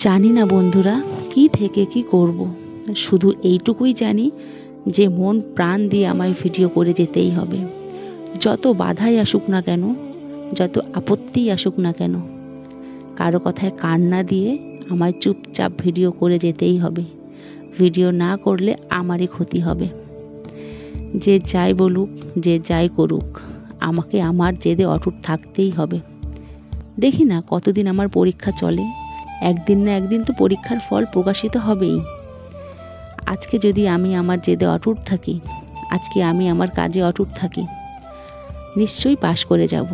জানি না বন্ধুরা কি থেকে কি করব, শুধু এইটুকুই জানি যে মন প্রাণ দিয়ে আমায় ভিডিও করে যেতেই হবে। যত বাধাই আসুক না কেন, যত আপত্তিই আসুক না কেন, কারো কথায় কান না দিয়ে আমায় চুপচাপ ভিডিও করে যেতেই হবে। ভিডিও না করলে আমারই ক্ষতি হবে। যে যাই বলুক, যে যাই করুক, আমাকে আমার জেদে অটুট থাকতেই হবে। দেখি না কতদিন আমার পরীক্ষা চলে, একদিন না একদিন তো পরীক্ষার ফল প্রকাশিত হবেই। আজকে যদি আমি আমার জেদে অটুট থাকি, আজকে আমি আমার কাজে অটুট থাকি, নিশ্চয়ই পাশ করে যাব।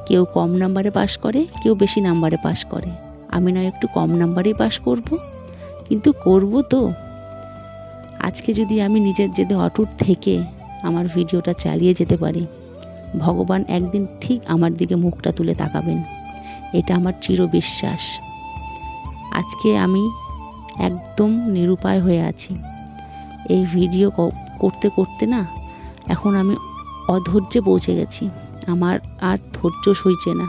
কেউ কম নাম্বারে পাশ করে, কেউ বেশি নাম্বারে পাশ করে। আমি নয় একটু কম নাম্বারেই পাশ করব, কিন্তু করব তো। আজকে যদি আমি নিজের জেদে অটুট থেকে আমার ভিডিওটা চালিয়ে যেতে পারি, ভগবান একদিন ঠিক আমার দিকে মুখটা তুলে তাকাবেন, এটা আমার চির বিশ্বাস। আজকে আমি একদম নিরুপায় হয়ে আছি। এই ভিডিও করতে করতে না এখন আমি অধৈর্যে পৌঁছে গেছি। আমার আর ধৈর্য সইছে না।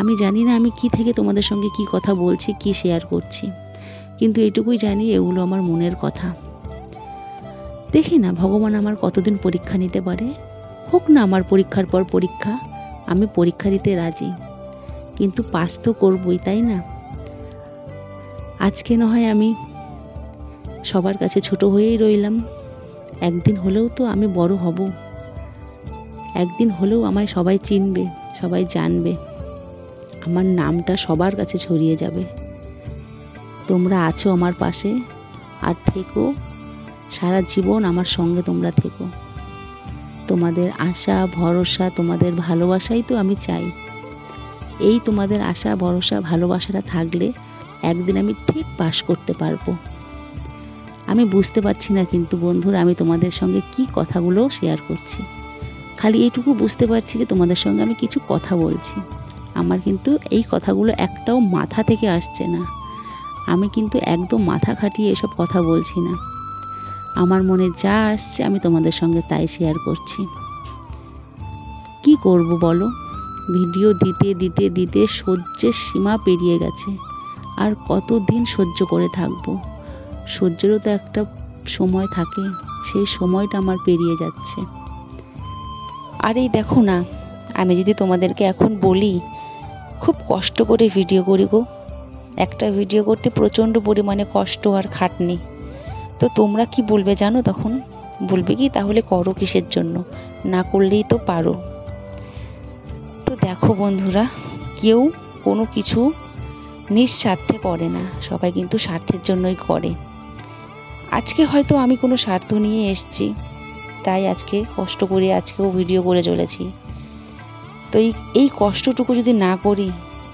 আমি জানি না আমি কি থেকে তোমাদের সঙ্গে কি কথা বলছি, কি শেয়ার করছি, কিন্তু এটুকুই জানি এগুলো আমার মনের কথা। দেখি না ভগবান আমার কতদিন পরীক্ষা নিতে পারে। হোক না আমার পরীক্ষার পর পরীক্ষা, আমি পরীক্ষা দিতে রাজি, কিন্তু পাস তো করবই, তাই না? আজকে না হয় আমি সবার কাছে ছোট হয়েই রইলাম, একদিন হলেও তো আমি বড় হব। একদিন হলেও আমায় সবাই চিনবে, সবাই জানবে, আমার নামটা সবার কাছে ছড়িয়ে যাবে। তোমরা আছো আমার পাশে, আর থেকো সারা জীবন আমার সঙ্গে। তোমরা থেকো, তোমাদের আশা ভরসা, তোমাদের ভালোবাসাই তো আমি চাই। এই তোমাদের আশা ভরসা ভালোবাসাটা থাকলে একদিন আমি ঠিক পাশ করতে পারবো। আমি বুঝতে পারছি না কিন্তু বন্ধুরা, আমি তোমাদের সঙ্গে কি কথাগুলো শেয়ার করছি। খালি এইটুকু বুঝতে পারছি যে তোমাদের সঙ্গে আমি কিছু কথা বলছি। আমার কিন্তু এই কথাগুলো একটাও মাথা থেকে আসছে না। আমি কিন্তু একদম মাথা খাটিয়ে এসব কথা বলছি না। আমার মনে যা আসছে আমি তোমাদের সঙ্গে তাই শেয়ার করছি। কি করব বলো? ভিডিও দিতে দিতে দিতে সহ্যের সীমা পেরিয়ে গেছে। আর কতদিন সহ্য করে থাকবো? সহ্যেরও তো একটা সময় থাকে, সেই সময়টা আমার পেরিয়ে যাচ্ছে। আর এই দেখো না, আমি যদি তোমাদেরকে এখন বলি খুব কষ্ট করে ভিডিও করি গো, একটা ভিডিও করতে প্রচণ্ড পরিমাণে কষ্ট আর খাটনি, তো তোমরা কি বলবে জানো? তখন বলবে কি, তাহলে করো কিসের জন্য, না করলেই তো পারো। তো দেখো বন্ধুরা, কেউ কোনো কিছু নিঃস্বার্থে করে না, সবাই কিন্তু স্বার্থের জন্যই করে। আজকে হয়তো আমি কোনো স্বার্থ নিয়ে এসেছি, তাই আজকে কষ্ট করে আজকেও ভিডিও করে চলেছি। তো এই কষ্টটুকু যদি না করি,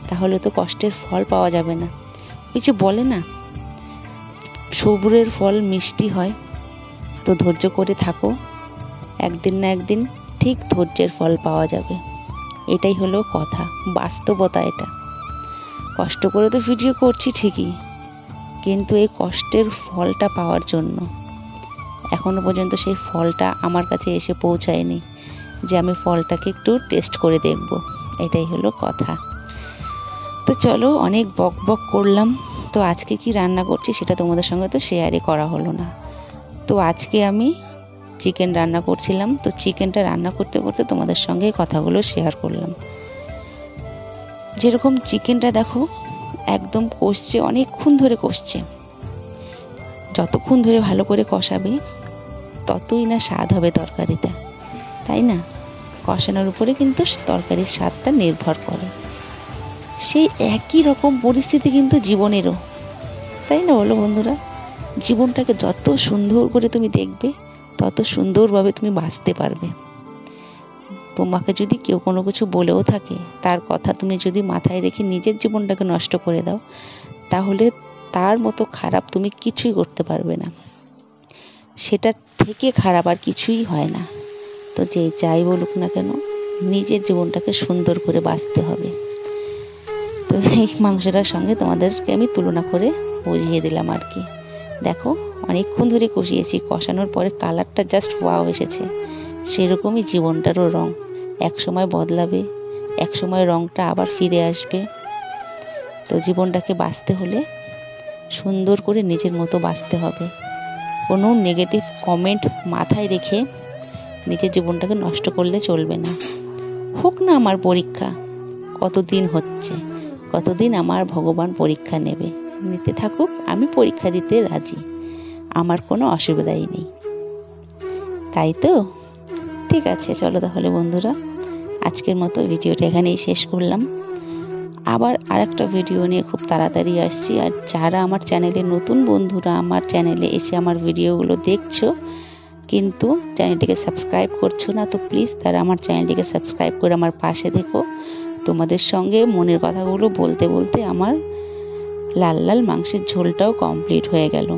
তাহলে তো কষ্টের ফল পাওয়া যাবে না। ওই যে বলে না, সবুরের ফল মিষ্টি হয়। তো ধৈর্য করে থাকো, একদিন না একদিন ঠিক ধৈর্যের ফল পাওয়া যাবে। এটাই হলো কথা, বাস্তবতা এটা। কষ্ট করে তো ভিডিও করছি ঠিকই, কিন্তু এই কষ্টের ফলটা পাওয়ার জন্য এখনো পর্যন্ত সেই ফলটা আমার কাছে এসে পৌঁছায়নি, যে আমি ফলটাকে একটু টেস্ট করে দেখব। এটাই হলো কথা। তো চলো, অনেক বক বক করলাম। তো আজকে কি রান্না করছি সেটা তোমাদের সঙ্গে তো শেয়ারই করা হলো না। তো আজকে আমি চিকেন রান্না করছিলাম, তো চিকেনটা রান্না করতে করতে তোমাদের সঙ্গে কথাগুলো শেয়ার করলাম। যেরকম চিকেনটা দেখো একদম কষছে, অনেকক্ষণ ধরে কষছে। যতক্ষণ ধরে ভালো করে কষাবে ততই না স্বাদ হবে তরকারিটা, তাই না? কষানোর উপরে কিন্তু তরকারির স্বাদটা নির্ভর করে। সেই একই রকম পরিস্থিতি কিন্তু জীবনেরও, তাই না বলো বন্ধুরা? জীবনটাকে যত সুন্দর করে তুমি দেখবে, তত সুন্দরভাবে তুমি বাঁচতে পারবে। তোমাকে যদি কেউ কোনো কিছু বলেও থাকে, তার কথা তুমি যদি মাথায় রেখে নিজের জীবনটাকে নষ্ট করে দাও, তাহলে তার মতো খারাপ তুমি কিছুই করতে পারবে না। সেটা থেকে খারাপ আর কিছুই হয় না। তো যে যাই বলুক না কেন, নিজের জীবনটাকে সুন্দর করে বাঁচতে হবে। তো এই মাংসটার সঙ্গে তোমাদেরকে আমি তুলনা করে বুঝিয়ে দিলাম আর কি। দেখো অনেকক্ষণ ধরে কষিয়েছি, কষানোর পরে কালারটা জাস্ট ওয়াও এসেছে। সেরকমই জীবনটারও রং এক সময় বদলাবে, এক সময় রংটা আবার ফিরে আসবে। তো জীবনটাকে বাঁচতে হলে সুন্দর করে নিজের মতো বাঁচতে হবে। কোনো নেগেটিভ কমেন্ট মাথায় রেখে নিজের জীবনটাকে নষ্ট করলে চলবে না। হোক না আমার পরীক্ষা, কতদিন হচ্ছে, কতদিন আমার ভগবান পরীক্ষা নেবে, নিতে থাকুক, আমি পরীক্ষা দিতে রাজি, আমার কোনো অসুবিধাই নেই, তাই তো? ঠিক আছে, চলো তাহলে বন্ধুরা, আজকের মতো ভিডিওটা এখানেই শেষ করলাম। আবার আরেকটা ভিডিও নিয়ে খুব তাড়াতাড়ি আসছি। আর যারা আমার চ্যানেলে নতুন বন্ধুরা আমার চ্যানেলে এসে আমার ভিডিওগুলো দেখছো কিন্তু চ্যানেলটিকে সাবস্ক্রাইব করছো না, তো প্লিজ তারা আমার চ্যানেলটিকে সাবস্ক্রাইব করে আমার পাশে থেকো। তোমাদের সঙ্গে মনের কথাগুলো বলতে বলতে আমার লাল লাল মাংসের ঝোলটাও কমপ্লিট হয়ে গেল।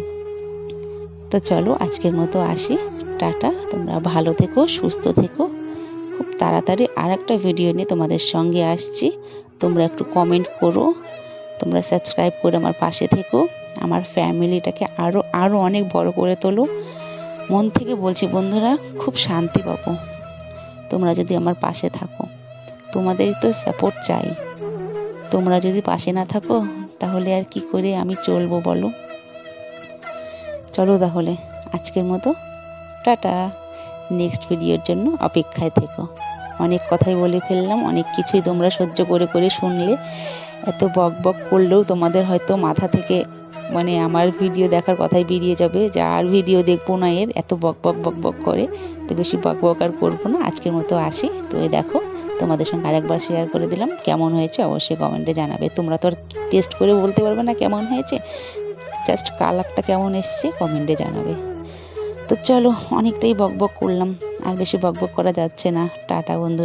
তো চলো আজকের মতো আসি, টাটা। তোমরা ভালো থেকো, সুস্থ থেকো। খুব তাড়াতাড়ি আর একটা ভিডিও নিয়ে তোমাদের সঙ্গে আসছি। তোমরা একটু কমেন্ট করো, তোমরা সাবস্ক্রাইব করে আমার পাশে থেকো, আমার ফ্যামিলিটাকে আরও অনেক বড় করে তোলো। মন থেকে বলছি বন্ধুরা, খুব শান্তি পাবো তোমরা যদি আমার পাশে থাকো। তোমাদের তো সাপোর্ট চাই, তোমরা যদি পাশে না থাকো তাহলে আর কি করে আমি চলবো বলো? চলো তাহলে আজকের মতো টাটা। নেক্সট ভিডিওর জন্য অপেক্ষায় থেকো। অনেক কথাই বলে ফেললাম, অনেক কিছুই তোমরা সহ্য করে করে শুনলে। এত বক বক করলেও তোমাদের হয়তো মাথা থেকে মানে আমার ভিডিও দেখার কথাই বেরিয়ে যাবে যে আর ভিডিও দেখবো না, এর এত বক বক বক বক করে। তো বেশি বক বক আর করবো না, আজকের মতো আসি। তো এই দেখো, তোমাদের সঙ্গে আরেকবার শেয়ার করে দিলাম। কেমন হয়েছে অবশ্যই কমেন্টে জানাবে। তোমরা তো আর টেস্ট করে বলতে পারবে না কেমন হয়েছে, জাস্ট কালারটা কেমন এসছে কমেন্টে জানাবে। তো চলো, অনেকটাই বক বক করলাম, আর বেশি বক বক করা যাচ্ছে না। টাটা বন্ধু।